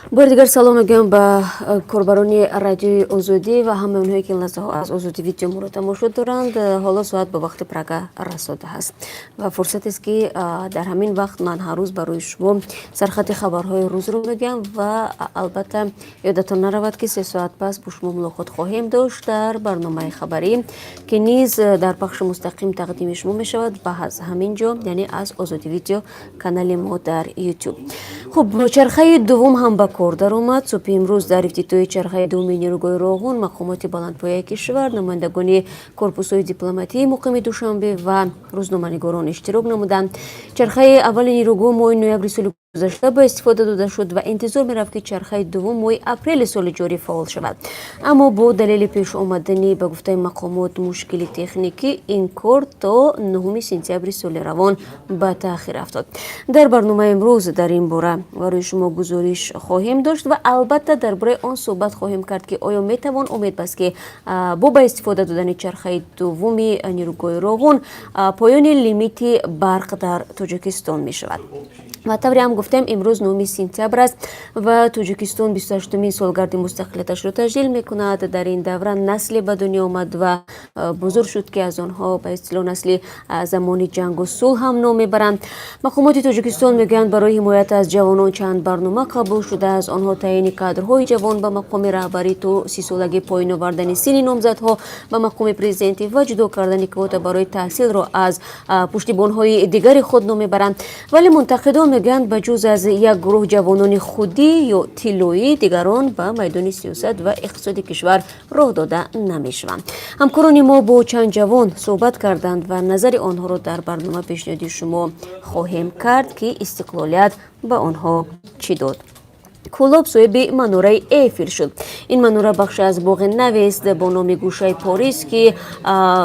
بار دیگر سلام میگم به کاربران رادیوی آزادی و همه اونهایی که لحظه ها از آزادی ویدیو مورد تماشا دارند. حالا ساعت به وقت پرگه رسیده است و فرصت است که در همین وقت من هر روز برای شما سرخط خبرهای روز رو میگم و البته یادتان نرود که 3 ساعت پس با شما ملاقات خواهیم داشت در برنامه خبری که نیز در پخش مستقیم تقدیم شما می شود و از همین جا یعنی از آزادی ویدیو کانال ما در یوتیوب. خب چرخه دوم هم به کار در آمد. صبح امروز در افتتاح چرخه دوم نیروگاه راغون مقامات بلندپایه کشور، نمایندگان کورپوس‌های دیپلماتی مقیم دوشنبه و روزنامه‌نگاران اشتراک نمودند. چرخه اول نیروگاه ماه نوامبر سال گذشته با استفاده داده شد و انتظار می رفت که چرخه دوم ماه اپریل سال جاری فعال شود، اما با دلیل پیش آمدنی به گفته مقامات مشکل تکنیکی این کار تا 9 سپتامبر سال روان به تاخیر افتاد. در برنامه امروز در این باره برای شما گزارش خواهیم داشت و البته درباره آن صحبت خواهیم کرد که آیا می توان امید بست که با استفاده دادن چرخه دوم نیروگاه راغون پایان لیمیت برق در تاجیکستان می شود. و طوری هم گفتم امروز 9 سپتامبر است و تاجیکستان 28مین سالگرد مستقلیتش را تجلیل میکند. در این دوره نسلی به دنیا آمد و بزرگ شد که از آنها به اصطلاح نسل زمانی جنگ و صلح هم نام میبرند. مقامات تاجیکستان میگویند برای حمایت از جوانان چند برنامه قبول شده، از آنها تعیین کادرهای جوان به مقام رهبری تا 30 سالگی، پایین آوردن سن نامزدها به مقام پرزیدنتی و جدا کردن کوتا برای تحصیل را از پشتیبان‌های دیگر خود نام میبرند. ولی منتقدان میگویند بجز از یک گروه جوانان خودی یا تیلویی دیگران به میدان سیاست و اقتصاد کشور راه داده نمیشوند. همکاران ما با چند جوان صحبت کردند و نظر آنها را در برنامه پیشنهادی شما خواهیم کرد که استقلالیت به آنها چی داد. کلوب صاحب منوره ایفل شد. این منوره بخش از باغ نوی است با نام گوشه پاریس که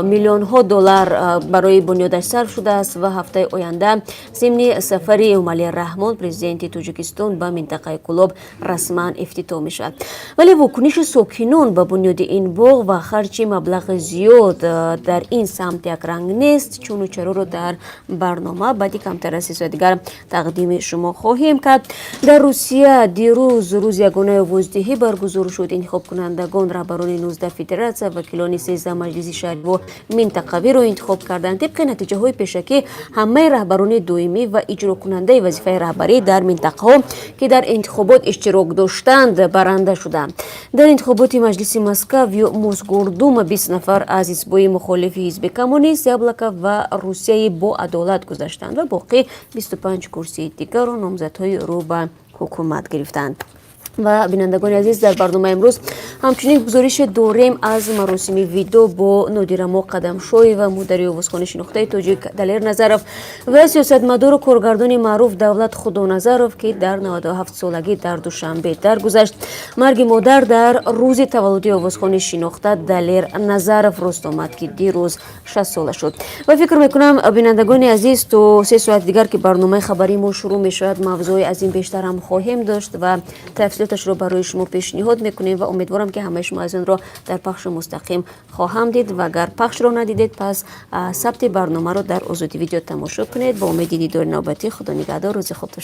میلیون ها دلار برای بنیادش صرف شده است و هفته آینده ضمن سفر امالی رحمان پرزیدنت تاجیکستان به منطقه کلوب رسما افتتاح می شود. ولی واکنش ساکنان به بنیاد این باغ و خرچ مبلغ زیاد در این سمت یک رنگ نیست، چون و چرا رو در برنامه بعدی کمتر از 3 ساعت دیگر تقدیم شما خواهیم کرد. در روسیه روز یگانه وزدهی برگزار شد. انتخاب کنندگان رهبران 19 فدراسیون و وکیلان 13 مجلس شهری و منطقوی را انتخاب کردند. طبق نتیجه های پیشکی همه رهبران دائمی و اجرا کننده وظیفه رهبری در منطقه ها که در انتخابات اشتراک داشتند برنده شدند. در انتخابات مجلس مسکو و موسگوردوم 20 نفر از حزب‌های مخالف حزب کمونیست، یابلکا و روسیه با عدالت گذاشتند و باقی 25 کرسی دیگر را نامزدهای رو به حکومت گرفتند. و بینندگان عزیز، در برنامه امروز همچنین گزارش داریم از مراسم ویدو با نادیرما قدمشوی و مدیری آوازخوانی شناخته تاجیک دلیر نظرов و سیاستمدار و کارگردان معروف دولت خدا نظرов که در 97 سالگی در دوشنبه درگذشت. مرگ مادر در روز تولد آوازخوان شناخته دلیر نظرов راست آمد که دیروز 60 ساله شد. و فکر میکنم بینندگان عزیز تو 3 ساعت دیگر که برنامه خبری ما شروع می شود موضوعی از این بیشتر هم خواهیم داشت و تفصیلاتش رو برای شما پیشنهاد میکنیم و امیدوارم که همه شما از اون را در پخش مستقیم خواهم دید و اگر پخش رو ندیدید پس ثبت برنامه رو در آزادی ویدیو تماشا کنید. با امید دیدار نوبتی. خدا نگهدار. روز خوب.